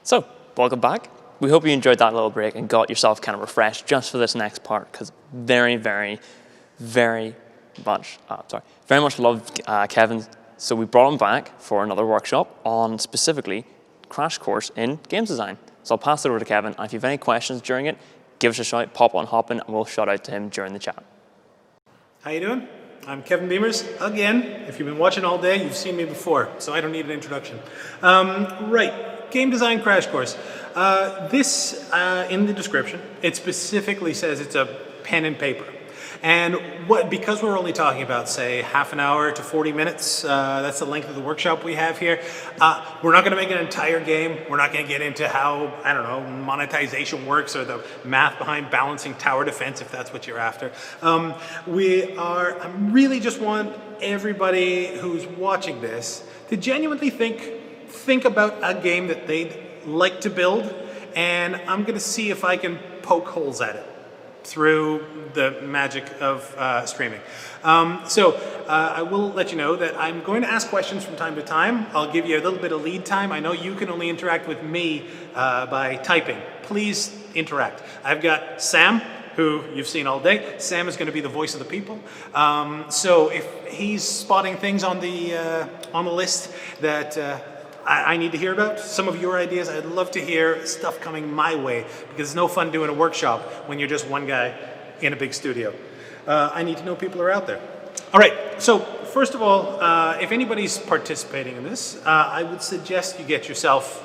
So, welcome back. We hope you enjoyed that little break and got yourself kind of refreshed just for this next part, because very much loved Kevin. So we brought him back for another workshop on specifically crash course in games design. So I'll pass it over to Kevin, and if you have any questions during it, give us a shout, pop on, hop in, and we'll shout out to him during the chat. How you doing? I'm Kevin Beimers. Again, if you've been watching all day, you've seen me before, so I don't need an introduction. Right, game design crash course. This, in the description, it specifically says it's a pen and paper. And because we're only talking about, say, half an hour to 40 minutes, that's the length of the workshop we have here, we're not going to make an entire game. We're not going to get into how, I don't know, monetization works or the math behind balancing tower defense, if that's what you're after. I really just want everybody who's watching this to genuinely think about a game that they'd like to build, and I'm going to see if I can poke holes at it through the magic of streaming. I will let you know that I'm going to ask questions from time to time. I'll give you a little bit of lead time. I know you can only interact with me by typing. Please interact. I've got Sam, who you've seen all day. Sam is going to be the voice of the people. So if he's spotting things on the list that I need to hear about, some of your ideas, I'd love to hear stuff coming my way, because it's no fun doing a workshop when you're just one guy in a big studio. I need to know people are out there. All right, so first of all, if anybody's participating in this, I would suggest you get yourself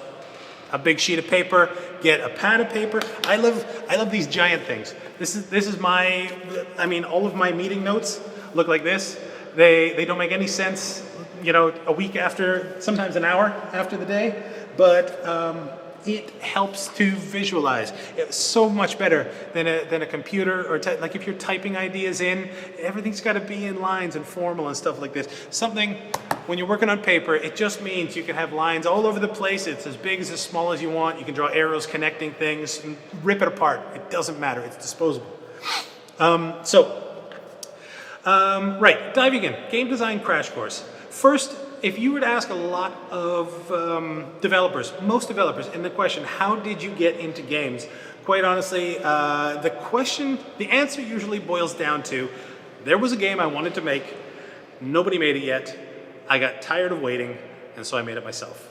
a big sheet of paper, get a pad of paper. I love these giant things. This is my, I mean, all of my meeting notes look like this. They don't make any sense, you know, a week after, sometimes an hour after the day, but it helps to visualize. It's so much better than a computer, or like if you're typing ideas in, everything's got to be in lines and formal and stuff like this. Something, when you're working on paper, it just means you can have lines all over the place. It's as big as small as you want. You can draw arrows connecting things and rip it apart. It doesn't matter. It's disposable. Right, diving in, game design crash course. First, if you were to ask a lot of developers, most developers, in the question, how did you get into games? Quite honestly, the answer usually boils down to, there was a game I wanted to make, nobody made it yet, I got tired of waiting, and so I made it myself.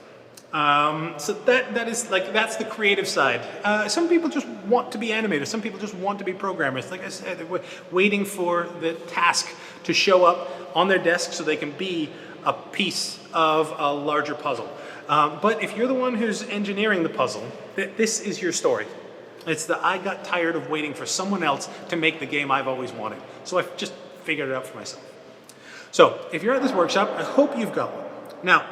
So that's the creative side. Some people just want to be animators. Some people just want to be programmers. Like I said, they're waiting for the task to show up on their desk so they can be a piece of a larger puzzle. But if you're the one who's engineering the puzzle, this is your story. It's the I got tired of waiting for someone else to make the game I've always wanted. So I've just figured it out for myself. So if you're at this workshop, I hope you've got one. Now,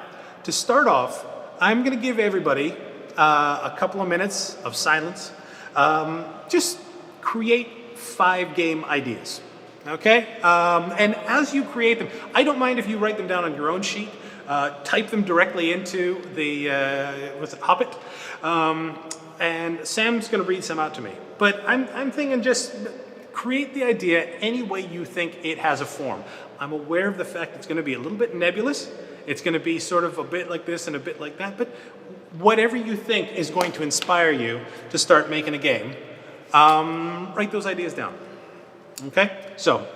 to start off, I'm going to give everybody a couple of minutes of silence. Just create 5 game ideas, okay? And as you create them, I don't mind if you write them down on your own sheet, type them directly into the, Hobbit, and Sam's going to read some out to me. But I'm thinking just create the idea any way you think it has a form. I'm aware of the fact it's going to be a little bit nebulous. It's going to be sort of a bit like this and a bit like that, but whatever you think is going to inspire you to start making a game, write those ideas down. Okay? So,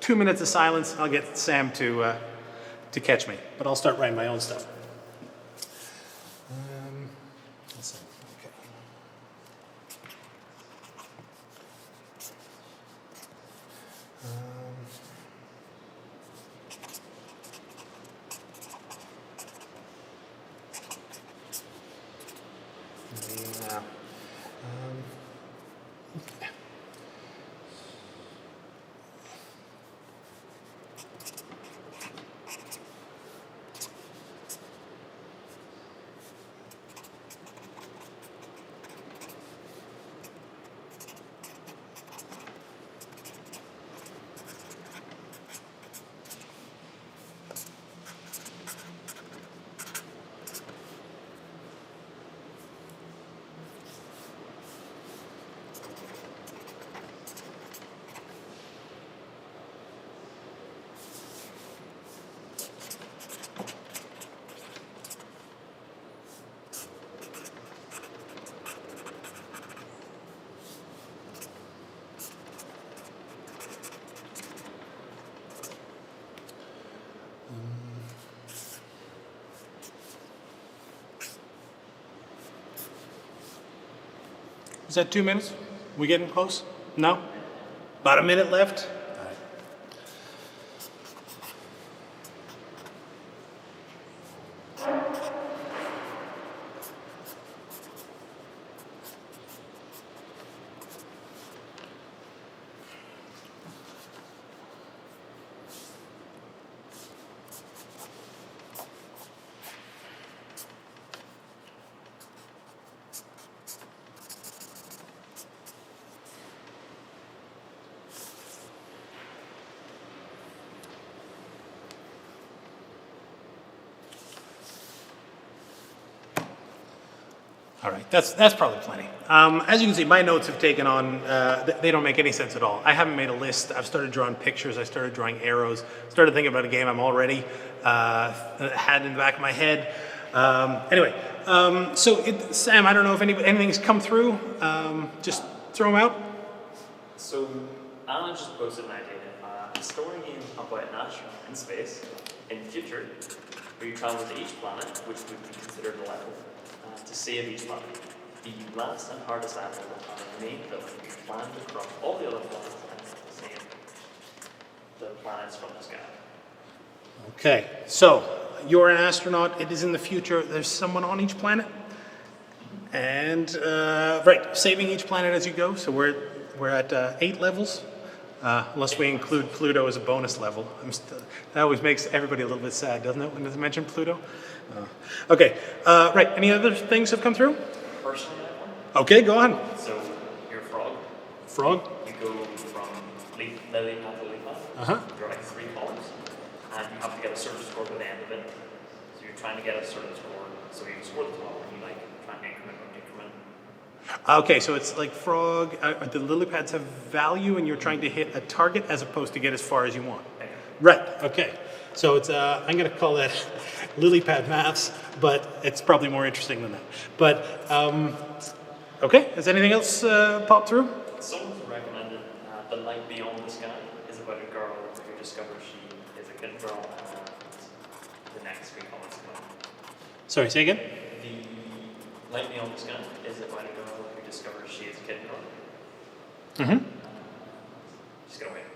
2 minutes of silence. I'll get Sam to catch me, but I'll start writing my own stuff. Let's see. Okay. that 2 minutes? We getting close? No? About a minute left? All right, that's probably plenty. As you can see, my notes have taken on, they don't make any sense at all. I haven't made a list. I've started drawing pictures. I started drawing arrows. Started thinking about a game I'm already had in the back of my head. Anyway, Sam, I don't know if anything's come through. Just throw them out. So Alan just posted an idea. A story game about an astronaut in space in the future, where you travel to each planet, which would be considered a level, to save each planet. The last and hardest level will have a name that will be planned across all the other planets and the same the planets from the sky. Okay, so you're an astronaut. It is in the future. There's someone on each planet, and right, saving each planet as you go. So we're at 8 levels, unless we include Pluto as a bonus level. That always makes everybody a little bit sad, doesn't it, when they mention Pluto? Okay, right. Any other things have come through? Personally, I have one. Okay, go on. So you're a frog. Frog. You go from lily pad to lily pad. There are like 3 columns, and you have to get a certain score by the end of it. So you're trying to get a certain score. So you score the top, and you like try and increment. Okay, so it's like frog. The lily pads have value, and you're trying to hit a target as opposed to get as far as you want. Okay. Right. Okay. So it's I'm going to call that lily pad maths, but it's probably more interesting than that. But okay. Has anything else popped through? Someone's recommended The Light Beyond the Sky is about a girl who discovers she is a kitten girl, and the next 3 comments come. Sorry, say again. The Light Beyond the Sky is about a girl who discovers she is a kitten girl. Just gonna wait.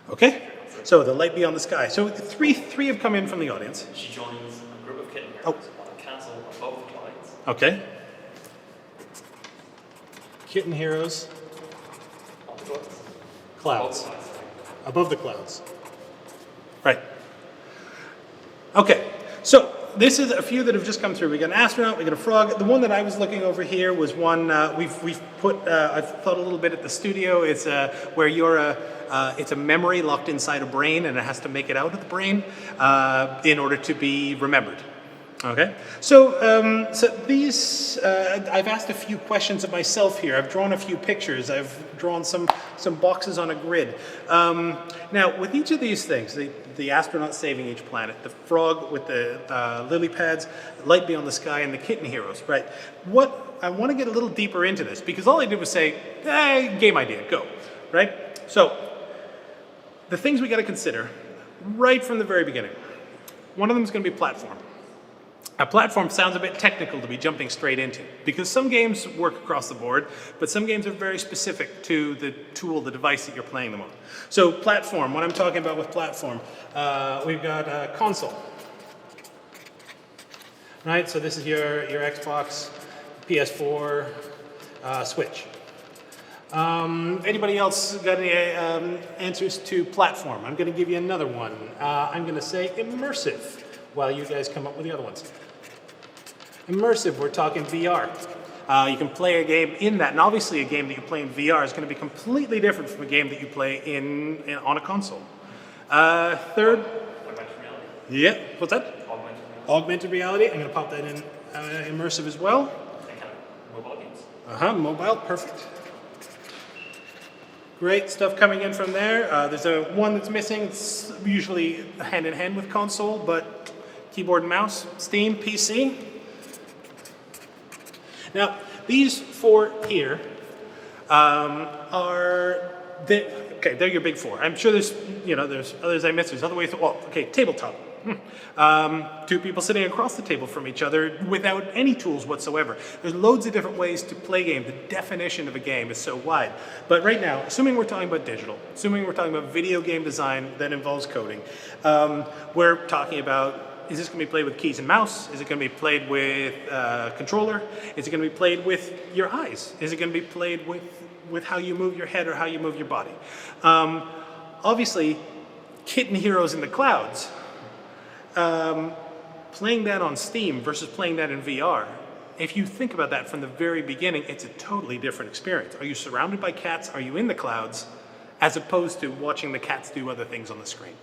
Okay. So the light beyond the sky. So three have come in from the audience. She joins a group of kitten girls on a castle above the clouds. Okay. Kitten heroes. On the clouds. Clouds. Above the clouds. Right. Okay. So this is a few that have just come through. We got an astronaut, we got a frog. The one that I was looking over here was one we've put. I've thought a little bit at the studio. It's where you're it's a memory locked inside a brain, and it has to make it out of the brain in order to be remembered. Okay, so these I've asked a few questions of myself here. I've drawn a few pictures. I've drawn some boxes on a grid. Now, with each of these things, the astronaut saving each planet, the frog with the lily pads, light beyond the sky, and the kitten heroes. Right. What I want to get a little deeper into this, because all I did was say, game idea, go. Right. So the things we got to consider right from the very beginning. One of them is going to be platform. A platform sounds a bit technical to be jumping straight into, because some games work across the board, but some games are very specific to the tool, the device that you're playing them on. So platform, what I'm talking about with platform, we've got a console. Right, so this is your Xbox, PS4, Switch. Anybody else got any answers to platform? I'm going to give you another one. I'm going to say immersive, while you guys come up with the other ones. Immersive, we're talking VR. You can play a game in that, and obviously a game that you play in VR is going to be completely different from a game that you play on a console. Third? Augmented reality. Yeah, what's that? Augmented reality. Augmented reality, I'm going to pop that in immersive as well. And kind of mobile games. Mobile, perfect. Great stuff coming in from there. There's one that's missing. It's usually hand in hand with console, but keyboard and mouse, Steam, PC. Now, these 4 here they're your big 4. I'm sure there's others I missed. There's other ways. Well, okay, tabletop. Two people sitting across the table from each other without any tools whatsoever. There's loads of different ways to play game. The definition of a game is so wide. But right now, assuming we're talking about digital, assuming we're talking about video game design that involves coding, we're talking about, is this going to be played with keys and mouse? Is it going to be played with a controller? Is it going to be played with your eyes? Is it going to be played with how you move your head or how you move your body? Obviously, Kitten Heroes in the Clouds, playing that on Steam versus playing that in VR, if you think about that from the very beginning, it's a totally different experience. Are you surrounded by cats? Are you in the clouds? As opposed to watching the cats do other things on the screen.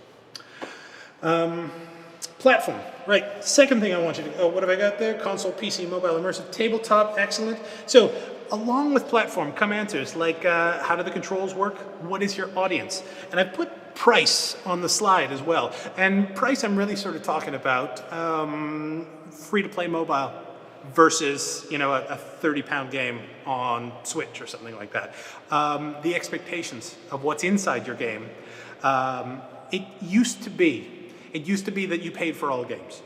Platform, right. Second thing I want you to, what have I got there? Console, PC, mobile, immersive, tabletop, excellent. So along with platform come answers like how do the controls work? What is your audience? And I put price on the slide as well. And price I'm really sort of talking about free-to-play mobile versus a 30-pound game on Switch or something like that. The expectations of what's inside your game. It used to be that you paid for all games.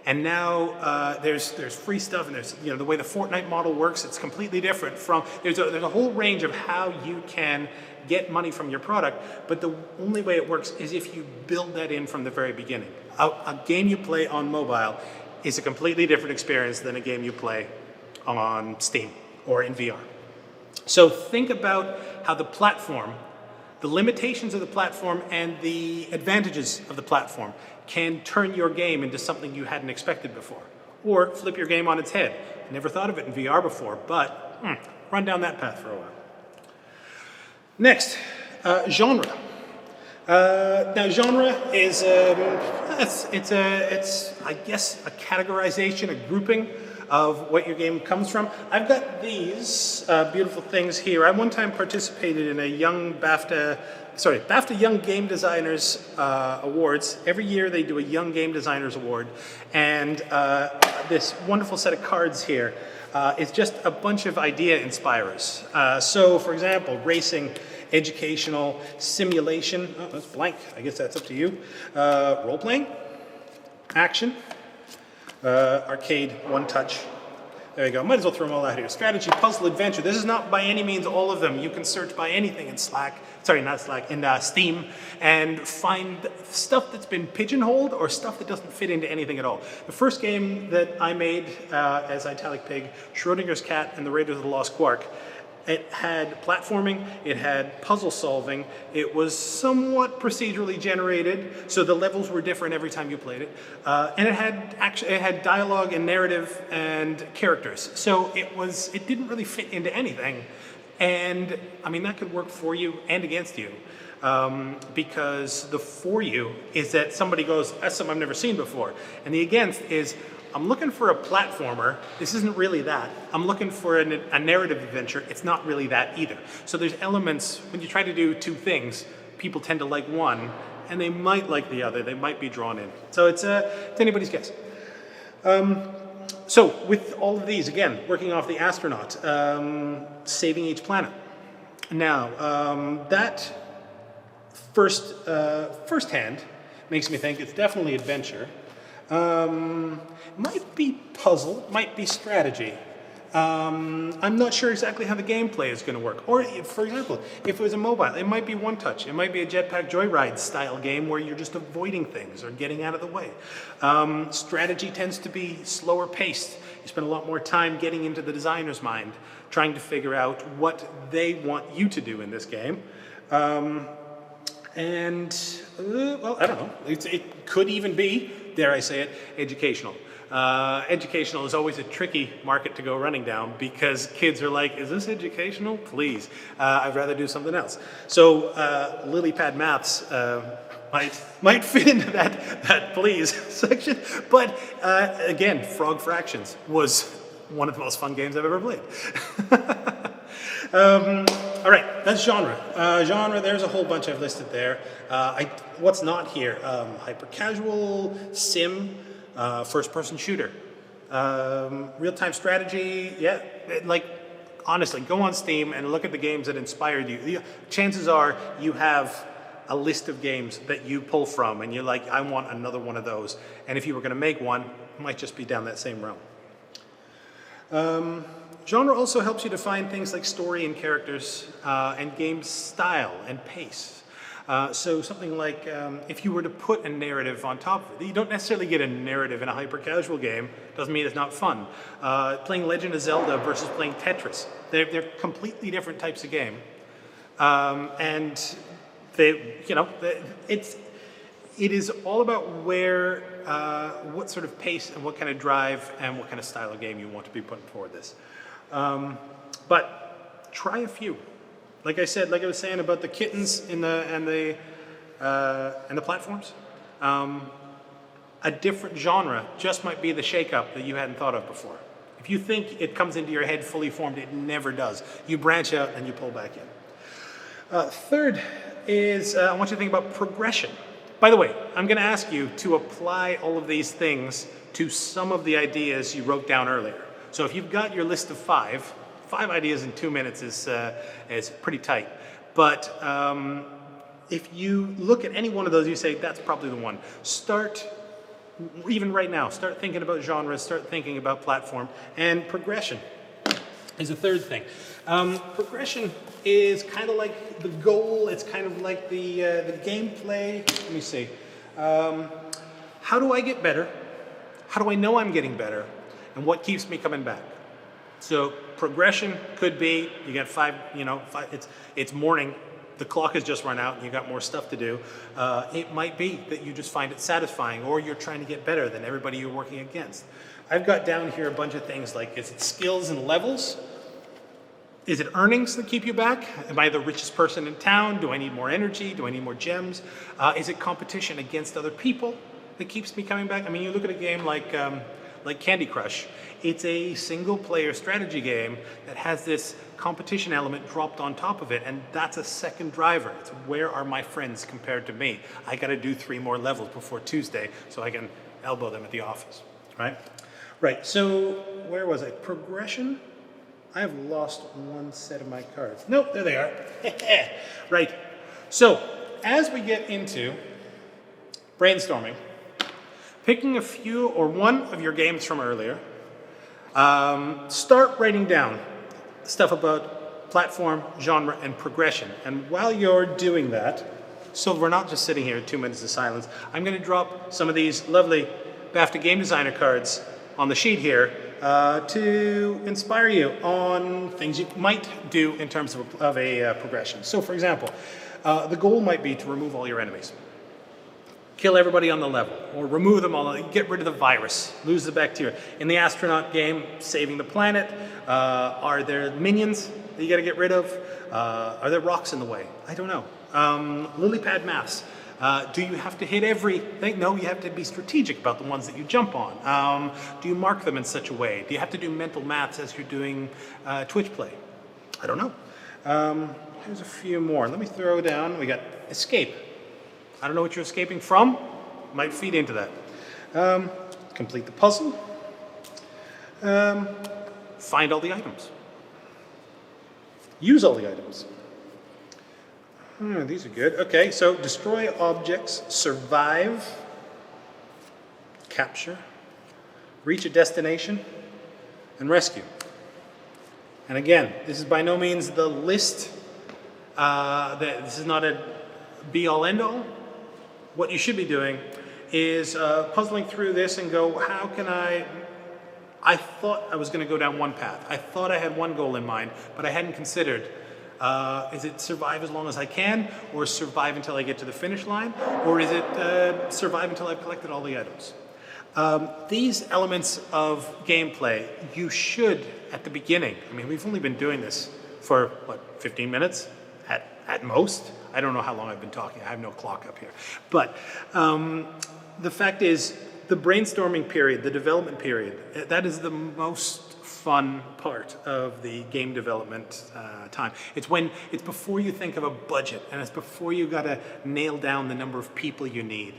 And now there's free stuff, and there's the way the Fortnite model works. It's completely different from there's a whole range of how you can get money from your product. But the only way it works is if you build that in from the very beginning. A game you play on mobile is a completely different experience than a game you play on Steam or in VR. So think about how the platform, the limitations of the platform and the advantages of the platform can turn your game into something you hadn't expected before. Or flip your game on its head. I never thought of it in VR before, but run down that path for a while. Next, genre. Now genre is, it's I guess a categorization, a grouping of what your game comes from. I've got these beautiful things here. I one time participated in a BAFTA Young Game Designers Awards. Every year they do a Young Game Designers Award. And this wonderful set of cards here is just a bunch of idea inspirers. So for example, racing, educational, simulation, oh, that's blank, I guess that's up to you. Role-playing, action, arcade, one touch. There you go, might as well throw them all out here. Strategy, puzzle, adventure. This is not by any means all of them. You can search by anything in in Steam and find stuff that's been pigeonholed or stuff that doesn't fit into anything at all. The first game that I made as Italic Pig, Schrodinger's Cat and the Raiders of the Lost Quark, it had platforming, it had puzzle solving, it was somewhat procedurally generated, so the levels were different every time you played it, and it had dialogue and narrative and characters. So it didn't really fit into anything, and I mean that could work for you and against you, because the for you is that somebody goes, that's something I've never seen before, and the against is, I'm looking for a platformer. This isn't really that. I'm looking for a narrative adventure. It's not really that either. So there's elements, when you try to do two things, people tend to like one, and they might like the other. They might be drawn in. So it's anybody's guess. So with all of these, again, working off the astronaut, saving each planet. Now, that firsthand makes me think it's definitely adventure. Might be puzzle, might be strategy. I'm not sure exactly how the gameplay is going to work. Or, for example, if it was a mobile, it might be one touch. It might be a Jetpack Joyride style game where you're just avoiding things or getting out of the way. Strategy tends to be slower paced. You spend a lot more time getting into the designer's mind, trying to figure out what they want you to do in this game. Well, I don't know. It could even be, dare I say it, educational. Educational is always a tricky market to go running down because kids are like, is this educational? Please. I'd rather do something else. So lily pad maths might fit into that please section. But again, Frog Fractions was one of the most fun games I've ever played. All right, that's genre. Genre, there's a whole bunch I've listed there. What's not here? Hyper casual, sim, first-person shooter, real-time strategy. Yeah, honestly, go on Steam and look at the games that inspired you. Chances are you have a list of games that you pull from and you're like, I want another one of those. And if you were going to make one, it might just be down that same realm. Genre also helps you define things like story and characters and game style and pace. So something like if you were to put a narrative on top of it, you don't necessarily get a narrative in a hyper-casual game. Doesn't mean it's not fun. Playing Legend of Zelda versus playing Tetris, they're completely different types of game. And they, it is all about where, what sort of pace and what kind of drive and what kind of style of game you want to be putting forward this. But try a few. Like I said, like I was saying about the kittens and the platforms, a different genre just might be the shake-up that you hadn't thought of before. If you think it comes into your head fully formed, it never does. You branch out and you pull back in. Third is I want you to think about progression. By the way, I'm going to ask you to apply all of these things to some of the ideas you wrote down earlier. So if you've got your list of five ideas in 2 minutes is pretty tight. But if you look at any one of those, you say, that's probably the one. Start, even right now, start thinking about genres, start thinking about platform, and progression is a third thing. Progression is kind of like the goal, it's kind of like the gameplay. Let me see. How do I get better? How do I know I'm getting better? And what keeps me coming back? So progression could be, you got five, it's morning, the clock has just run out and you got more stuff to do. It might be that you just find it satisfying or you're trying to get better than everybody you're working against. I've got down here a bunch of things like, is it skills and levels? Is it earnings that keep you back? Am I the richest person in town? Do I need more energy? Do I need more gems? Is it competition against other people that keeps me coming back? I mean, you look at a game like Candy Crush. It's a single-player strategy game that has this competition element dropped on top of it, and that's a second driver. It's where are my friends compared to me? I got to do 3 more levels before Tuesday so I can elbow them at the office, right? Right, so where was I? Progression? I have lost one set of my cards. Nope, there they are. Right, so as we get into brainstorming, picking a few or one of your games from earlier, start writing down stuff about platform, genre, and progression. And while you're doing that, so we're not just sitting here in 2 minutes of silence, I'm going to drop some of these lovely BAFTA Game Designer cards on the sheet here to inspire you on things you might do in terms of a progression. So for example, the goal might be to remove all your enemies. Kill everybody on the level, or remove them all, get rid of the virus, lose the bacteria. In the astronaut game, saving the planet, are there minions that you gotta get rid of? Are there rocks in the way? I don't know. Lily pad maths. Do you have to hit everything? No, you have to be strategic about the ones that you jump on. Do you mark them in such a way? Do you have to do mental maths as you're doing Twitch play? I don't know. Here's a few more. Let me throw down, we got escape. I don't know what you're escaping from. Might feed into that. Complete the puzzle. Find all the items. Use all the items. These are good. Okay, so destroy objects, survive, capture, reach a destination, and rescue. And again, this is by no means the list. This is not a be-all, end-all. What you should be doing is puzzling through this and go, how can I thought I was going to go down one path. I thought I had one goal in mind, but I hadn't considered, is it survive as long as I can, or survive until I get to the finish line, or is it survive until I've collected all the items? These elements of gameplay, you should, at the beginning, I mean, we've only been doing this for, what, 15 minutes at most? I don't know how long I've been talking. I have no clock up here. But the fact is, the brainstorming period, the development period, that is the most fun part of the game development time. It's before you think of a budget, and it's before you got to nail down the number of people you need.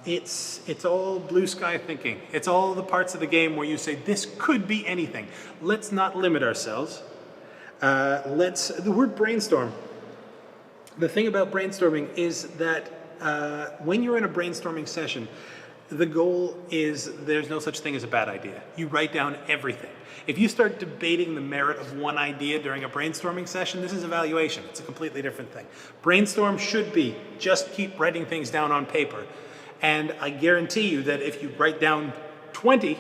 It's all blue sky thinking. It's all the parts of the game where you say, this could be anything. Let's not limit ourselves. The word brainstorm The thing about brainstorming is that when you're in a brainstorming session, the goal is there's no such thing as a bad idea. You write down everything. If you start debating the merit of one idea during a brainstorming session, this is evaluation. It's a completely different thing. Brainstorm should be just keep writing things down on paper. And I guarantee you that if you write down 20,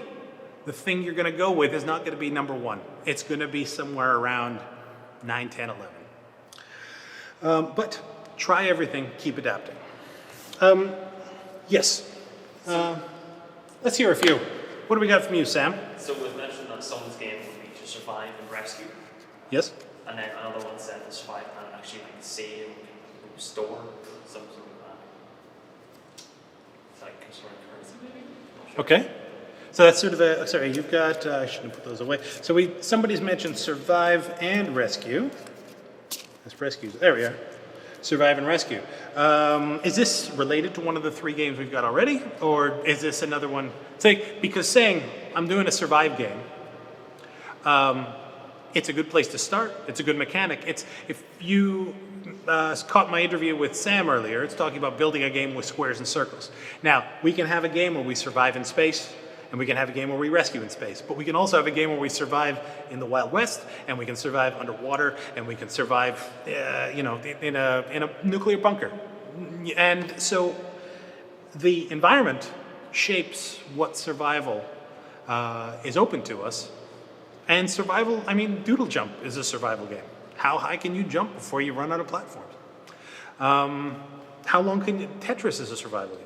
the thing you're going to go with is not going to be number 1. It's going to be somewhere around 9, 10, 11. But try everything, keep adapting. Yes. Let's hear a few. What do we got from you, Sam? So we've mentioned that someone's game would be to survive and rescue. Yes. And then another one said to survive and actually like save, restore, something like that. It's like conserving currency maybe? Sure. Okay. So that's sort of a, sorry, you've got, I shouldn't put those away. So somebody's mentioned survive and rescue. That's rescues, there we are. Survive and rescue. Is this related to one of the 3 games we've got already? Or is this another one? Because saying, I'm doing a survive game, it's a good place to start. It's a good mechanic. If you caught my interview with Sam earlier, it's talking about building a game with squares and circles. Now, we can have a game where we survive in space, and we can have a game where we rescue in space. But we can also have a game where we survive in the Wild West, and we can survive underwater, and we can survive, in a nuclear bunker. And so the environment shapes what survival is open to us. And survival, Doodle Jump is a survival game. How high can you jump before you run out of platforms? How long can Tetris is a survival game.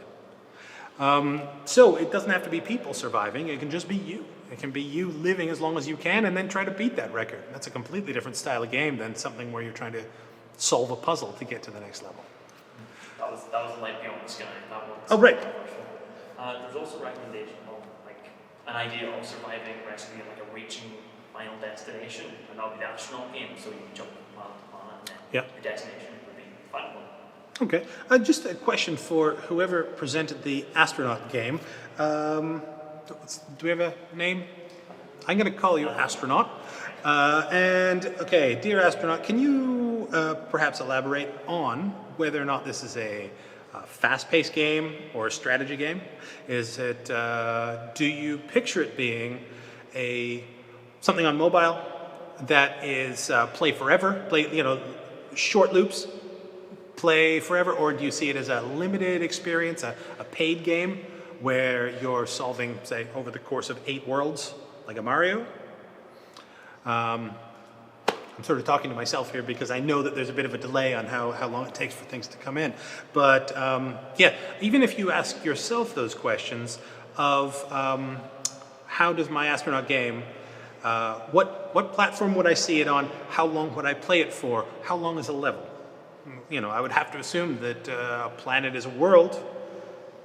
So it doesn't have to be people surviving, it can just be you. It can be you living as long as you can and then try to beat that record. That's a completely different style of game than something where you're trying to solve a puzzle to get to the next level. That was Light Beyond the Sky. That one. Oh, right. There's also a recommendation of like an idea of surviving, rescuing, like a reaching final destination, and that would be the astronaut game, so you can jump from planet to planet, and then your destination would be the final one. Okay, just a question for whoever presented the astronaut game. Do we have a name? I'm going to call you Astronaut. Okay, dear Astronaut, can you perhaps elaborate on whether or not this is a fast-paced game or a strategy game? Is it, do you picture it being something on mobile that is play forever, short loops, play forever, or do you see it as a limited experience, a paid game where you're solving, say, over the course of 8 worlds, like a Mario? I'm sort of talking to myself here because I know that there's a bit of a delay on how long it takes for things to come in. But even if you ask yourself those questions of how does my astronaut game, what platform would I see it on, how long would I play it for, how long is a level? I would have to assume that a planet is a world.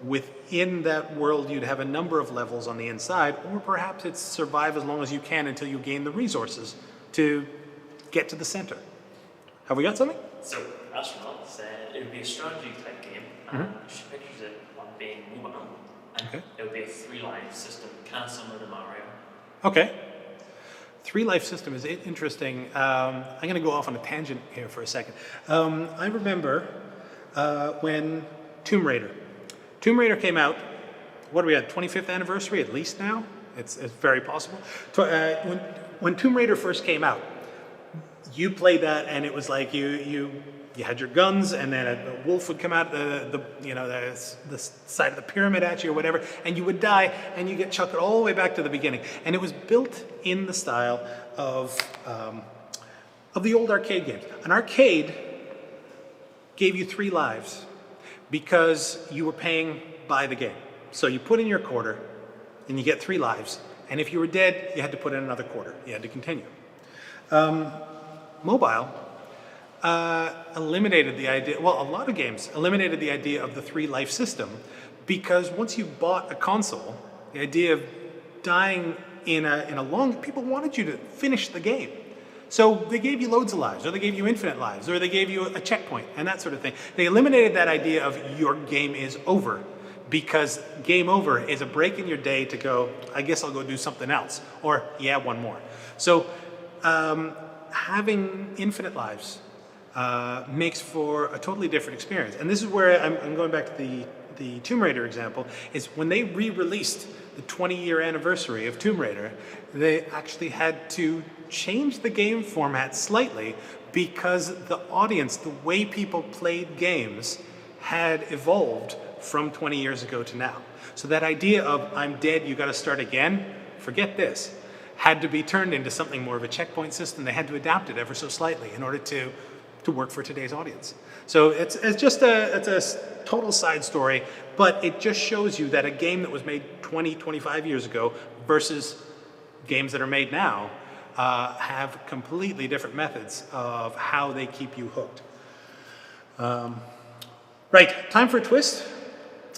Within that world, you'd have a number of levels on the inside, or perhaps it's survive as long as you can until you gain the resources to get to the center. Have we got something? So, Astronaut said it would be a strategy type game, and she pictures it on being mobile, and it would be a 3-life system, kind of similar to Mario. Okay. 3-life system is interesting. I'm going to go off on a tangent here for a second. I remember when Tomb Raider came out. What are we at? 25th anniversary at least now? It's very possible. When Tomb Raider first came out, you played that and it was like you had your guns, and then a wolf would come out the side of the pyramid at you or whatever, and you would die, and you get chucked all the way back to the beginning. And it was built in the style of the old arcade games. An arcade gave you 3 lives because you were paying by the game. So you put in your quarter, and you get 3 lives. And if you were dead, you had to put in another quarter. You had to continue. Mobile eliminated the idea, well, a lot of games eliminated the idea of the 3-life system, because once you bought a console, the idea of dying in a long, people wanted you to finish the game. So they gave you loads of lives, or they gave you infinite lives, or they gave you a checkpoint, and that sort of thing. They eliminated that idea of your game is over, because game over is a break in your day to go, I guess I'll go do something else, or yeah, one more. So having infinite lives makes for a totally different experience. And this is where I'm going back to the Tomb Raider example, is when they re-released the 20-year anniversary of Tomb Raider, they actually had to change the game format slightly because the audience, the way people played games, had evolved from 20 years ago to now. So that idea of I'm dead, you got to start again, forget this, had to be turned into something more of a checkpoint system. They had to adapt it ever so slightly in order to work for today's audience. So it's a total side story, but it just shows you that a game that was made 20, 25 years ago versus games that are made now have completely different methods of how they keep you hooked. Right, time for a twist.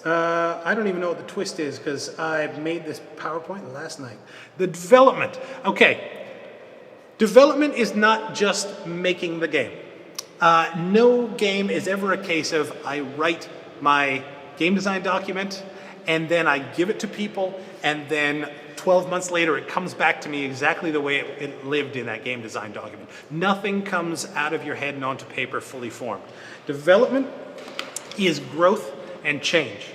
I don't even know what the twist is because I made this PowerPoint last night. The development. Okay, development is not just making the game. No game is ever a case of I write my game design document and then I give it to people and then 12 months later it comes back to me exactly the way it lived in that game design document. Nothing comes out of your head and onto paper fully formed. Development is growth and change,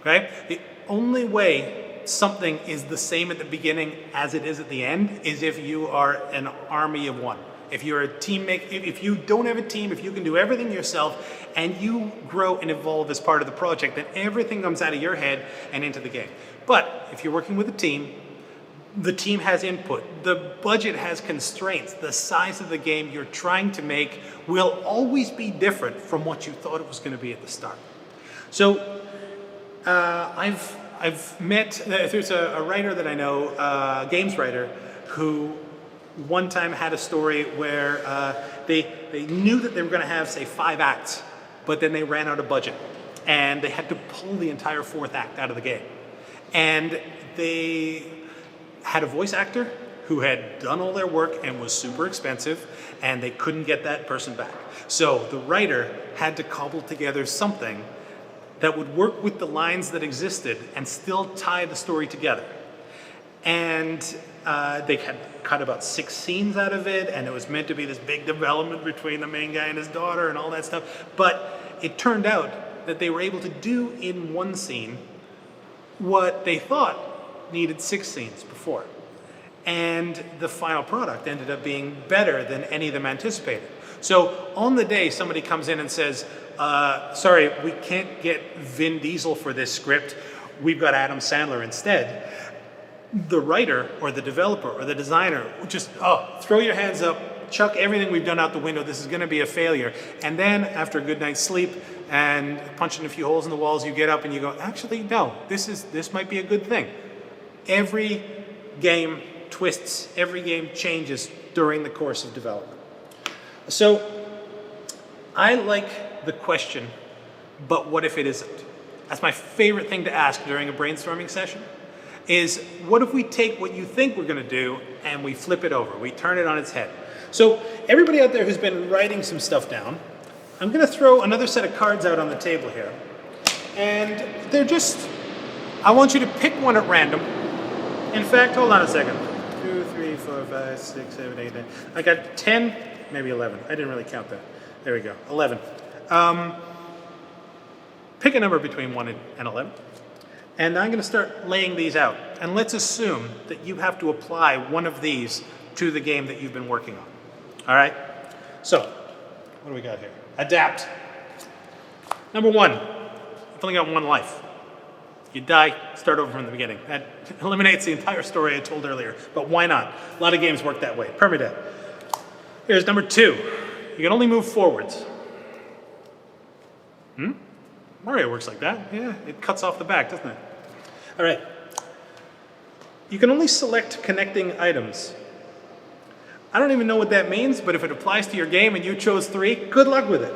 okay? The only way something is the same at the beginning as it is at the end is if you are an army of one. If you're a teammate, if you don't have a team, if you can do everything yourself and you grow and evolve as part of the project, then everything comes out of your head and into the game. But if you're working with a team, the team has input, the budget has constraints, the size of the game you're trying to make will always be different from what you thought it was going to be at the start. So I've met, there's a writer that I know, a games writer, who one time had a story where they knew that they were going to have, say, 5 acts, but then they ran out of budget and they had to pull the entire 4th act out of the game. And they had a voice actor who had done all their work and was super expensive, and they couldn't get that person back. So the writer had to cobble together something that would work with the lines that existed and still tie the story together. And they had cut about 6 scenes out of it, and it was meant to be this big development between the main guy and his daughter and all that stuff. But it turned out that they were able to do in one scene what they thought needed 6 scenes before. And the final product ended up being better than any of them anticipated. So on the day somebody comes in and says, sorry, we can't get Vin Diesel for this script, we've got Adam Sandler instead. The writer or the developer or the designer just, throw your hands up, chuck everything we've done out the window, this is gonna be a failure. And then after a good night's sleep and punching a few holes in the walls, you get up and you go, actually, no, this might be a good thing. Every game twists, every game changes during the course of development. So I like the question, but what if it isn't? That's my favorite thing to ask during a brainstorming session, is what if we take what you think we're gonna do and we flip it over, we turn it on its head. So everybody out there who's been writing some stuff down, I'm gonna throw another set of cards out on the table here. And they're just, I want you to pick one at random. In fact, hold on a second. 2, 3, 4, 5, 6, 7, 8, 9. I got 10, maybe 11. I didn't really count that. There we go, 11. Pick a number between 1 and 11. And I'm gonna start laying these out. And let's assume that you have to apply one of these to the game that you've been working on. All right? So, what do we got here? Adapt. Number 1, you've only got 1 life. You die, start over from the beginning. That eliminates the entire story I told earlier, but why not? A lot of games work that way. Permadeath. Here's number 2. You can only move forwards. Mario works like that. Yeah, it cuts off the back, doesn't it? All right. You can only select connecting items. I don't even know what that means, but if it applies to your game and you chose 3, good luck with it.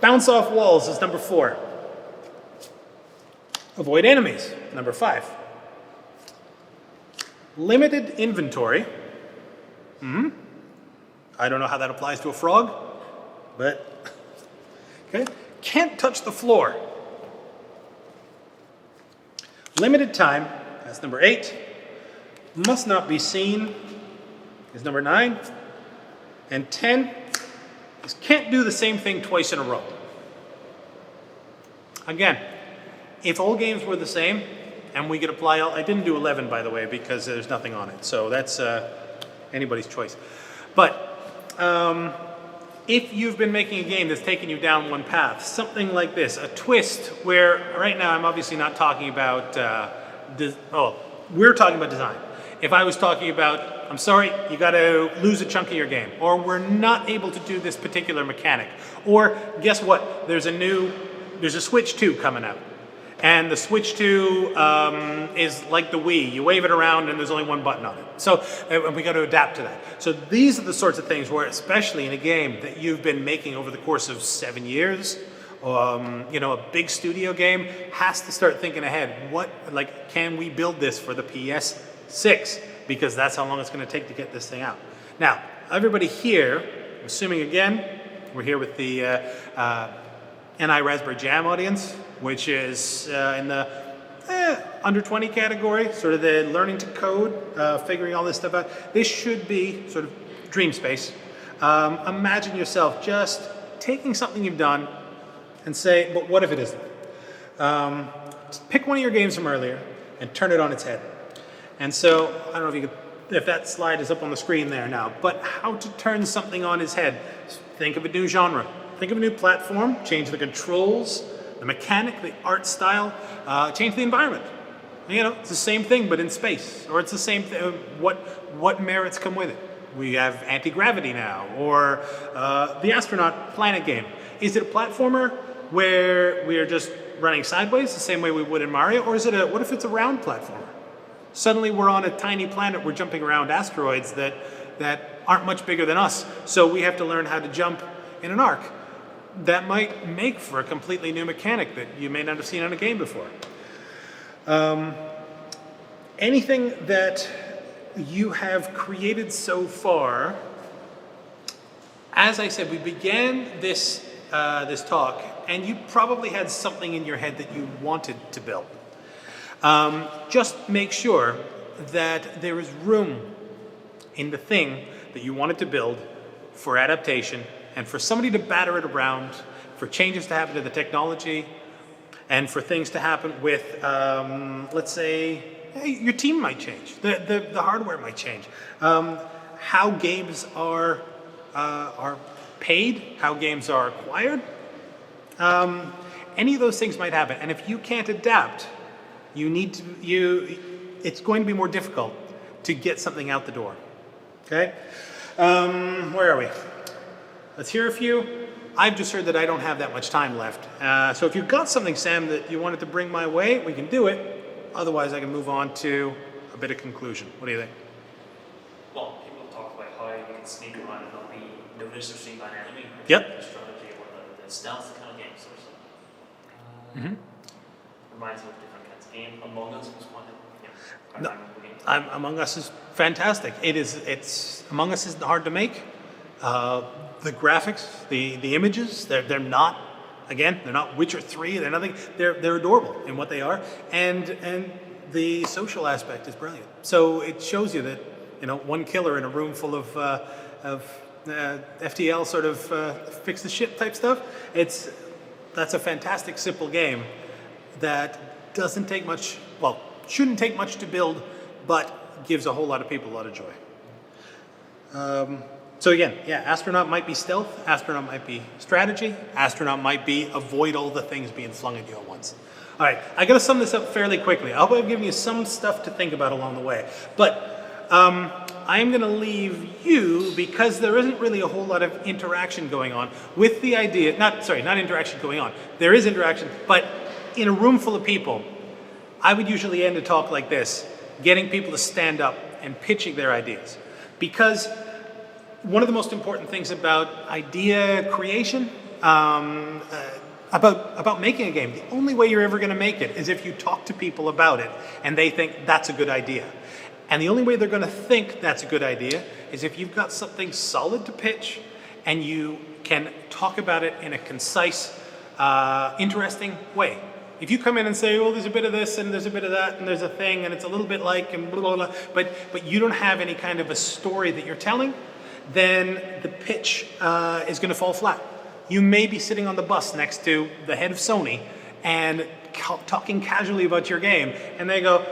Bounce off walls is number 4. Avoid enemies, number 5. Limited inventory. I don't know how that applies to a frog, but okay. Can't touch the floor. Limited time, that's number 8. Must not be seen is number 9. And 10, is can't do the same thing twice in a row. Again, if all games were the same, and we could apply all, I didn't do 11 by the way, because there's nothing on it, so that's anybody's choice. But if you've been making a game that's taken you down one path, something like this, a twist where, right now I'm obviously not talking about, we're talking about design. If I was talking about, I'm sorry, you got to lose a chunk of your game, or we're not able to do this particular mechanic, or guess what, there's a Switch 2 coming out. And the Switch 2 is like the Wii. You wave it around and there's only one button on it. So we got to adapt to that. So these are the sorts of things where, especially in a game that you've been making over the course of 7 years, a big studio game has to start thinking ahead. Can we build this for the PS6? Because that's how long it's going to take to get this thing out. Now, everybody here, I'm assuming again, we're here with the NI Raspberry Jam audience, which is in the under 20 category, sort of the learning to code, figuring all this stuff out. This should be sort of dream space. Imagine yourself just taking something you've done and say, but what if it isn't? Pick one of your games from earlier and turn it on its head. And so, I don't know if that slide is up on the screen there now, but how to turn something on its head. Think of a new genre. Think of a new platform, change the controls, the mechanic, the art style, change the environment. It's the same thing, but in space. Or it's the same thing, what merits come with it? We have anti-gravity now, or the astronaut planet game. Is it a platformer where we are just running sideways the same way we would in Mario, or is it what if it's a round platformer? Suddenly we're on a tiny planet, we're jumping around asteroids that aren't much bigger than us, so we have to learn how to jump in an arc. That might make for a completely new mechanic that you may not have seen on a game before. Anything that you have created so far, as I said, we began this talk, and you probably had something in your head that you wanted to build. Just make sure that there is room in the thing that you wanted to build for adaptation, and for somebody to batter it around, for changes to happen to the technology, and for things to happen with, let's say, your team might change, the hardware might change, how games are paid, how games are acquired, any of those things might happen. And if you can't adapt, it's going to be more difficult to get something out the door. Okay, where are we? Let's hear a few. I've just heard that I don't have that much time left. So if you've got something, Sam, that you wanted to bring my way, we can do it. Otherwise, I can move on to a bit of conclusion. What do you think? Well, people talk about how you can sneak around and not be noticed or seen by an enemy. Yep. The strategy or the stealth kind of game. Reminds me of different kinds of games. Among Us was one. Among Us is fantastic. It's Among Us isn't hard to make. The graphics, the images, they're not Witcher 3, they're nothing, they're adorable in what they are, and the social aspect is brilliant. So it shows you that, one killer in a room full of FTL sort of fix the shit type stuff, that's a fantastic simple game that doesn't take much, shouldn't take much to build, but gives a whole lot of people a lot of joy. So again, astronaut might be stealth, astronaut might be strategy, astronaut might be avoid all the things being flung at you at once. All right, I got to sum this up fairly quickly. I hope I've given you some stuff to think about along the way. But I'm going to leave you, because there isn't really a whole lot of interaction going on, with the idea, not interaction going on. There is interaction, but in a room full of people, I would usually end a talk like this, getting people to stand up and pitching their ideas. Because one of the most important things about idea creation, about making a game, the only way you're ever going to make it is if you talk to people about it and they think that's a good idea. And the only way they're going to think that's a good idea is if you've got something solid to pitch and you can talk about it in a concise, interesting way. If you come in and say, well, there's a bit of this and there's a bit of that and there's a thing and it's a little bit like and blah, blah, blah, but you don't have any kind of a story that you're telling, then the pitch is going to fall flat. You may be sitting on the bus next to the head of Sony and talking casually about your game, and they go,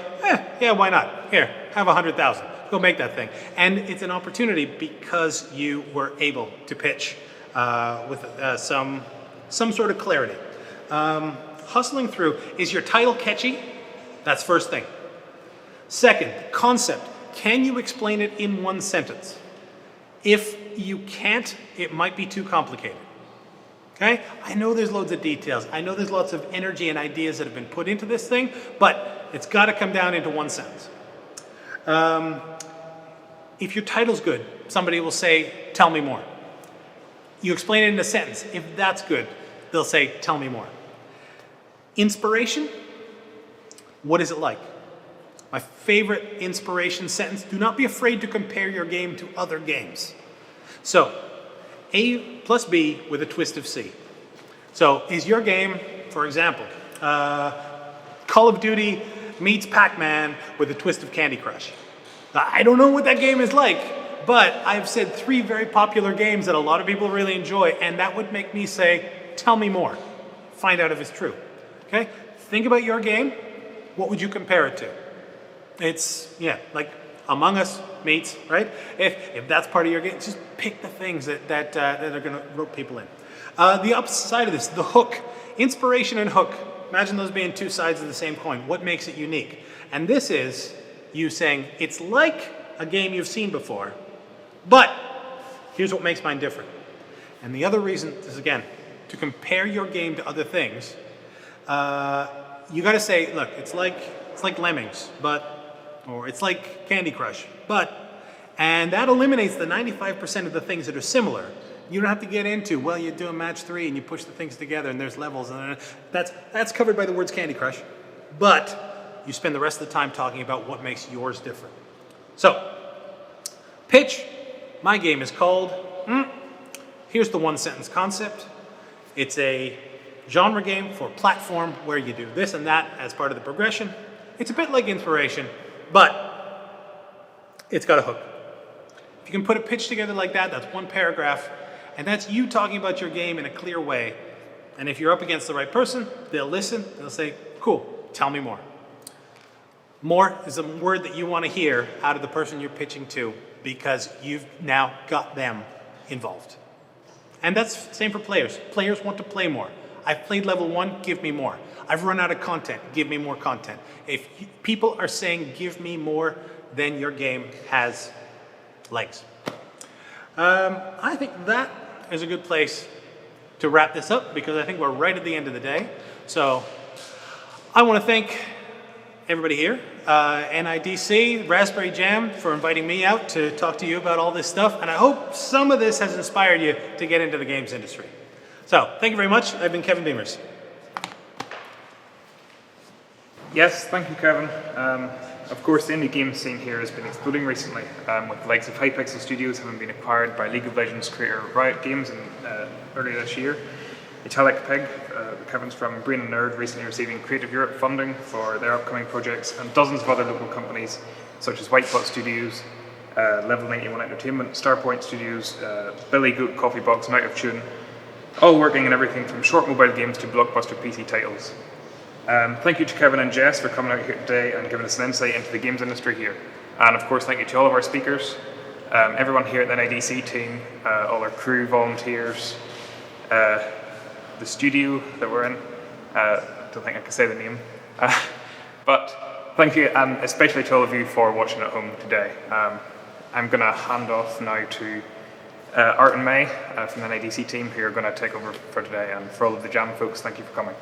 yeah, why not? Here, have 100,000. Go make that thing. And it's an opportunity because you were able to pitch with some sort of clarity. Hustling through, is your title catchy? That's first thing. Second, concept. Can you explain it in one sentence? If you can't, it might be too complicated. Okay? I know there's loads of details. I know there's lots of energy and ideas that have been put into this thing, but it's got to come down into one sentence. If your title's good, somebody will say, tell me more. You explain it in a sentence. If that's good, they'll say, tell me more. Inspiration, what is it like? My favorite inspiration sentence, do not be afraid to compare your game to other games. So, A plus B with a twist of C. So, is your game, for example, Call of Duty meets Pac-Man with a twist of Candy Crush? I don't know what that game is like, but I've said 3 very popular games that a lot of people really enjoy, and that would make me say, tell me more. Find out if it's true. Okay? Think about your game. What would you compare it to? It's, like Among Us meets, right? If that's part of your game, just pick the things that are going to rope people in. The opposite side of this, the hook. Inspiration and hook. Imagine those being 2 sides of the same coin. What makes it unique? And this is you saying, it's like a game you've seen before, but here's what makes mine different. And the other reason is, again, to compare your game to other things, you got to say, look, it's like Lemmings, or it's like Candy Crush, and that eliminates the 95% of the things that are similar. You don't have to get into, well, you do a match 3 and you push the things together and there's levels, and that's covered by the words Candy Crush, but you spend the rest of the time talking about what makes yours different. So, pitch. My game is called, here's the one sentence concept. It's a genre game for platform where you do this and that as part of the progression. It's a bit like inspiration, but it's got a hook. If you can put a pitch together like that, that's 1 paragraph, and that's you talking about your game in a clear way. And if you're up against the right person, they'll listen, they'll say, cool, tell me more. More is a word that you want to hear out of the person you're pitching to because you've now got them involved. And that's the same for players. Players want to play more. I've played level 1, give me more. I've run out of content, give me more content. If people are saying give me more, then your game has legs. I think that is a good place to wrap this up because I think we're right at the end of the day. So I want to thank everybody here, NIDC, Raspberry Jam, for inviting me out to talk to you about all this stuff, and I hope some of this has inspired you to get into the games industry. So, thank you very much. I've been Kevin Beimers. Yes, thank you, Kevin. Of course, the indie game scene here has been exploding recently, with the likes of Hypixel Studios having been acquired by League of Legends creator Riot Games earlier this year. Italic Pig, Kevin's from Brain and Nerd, recently receiving Creative Europe funding for their upcoming projects, and dozens of other local companies such as Whitebot Studios, Level 91 Entertainment, Starpoint Studios, Billy Goat Coffee Box, and Out of Tune, all working in everything from short mobile games to blockbuster PC titles. Thank you to Kevin and Jess for coming out here today and giving us an insight into the games industry here. And of course, thank you to all of our speakers, everyone here at the NIDC team, all our crew, volunteers, the studio that we're in. I don't think I can say the name. But thank you, and especially to all of you for watching at home today. I'm going to hand off now to Art and May from the NIDC team, who are going to take over for today. And for all of the Jam folks, thank you for coming.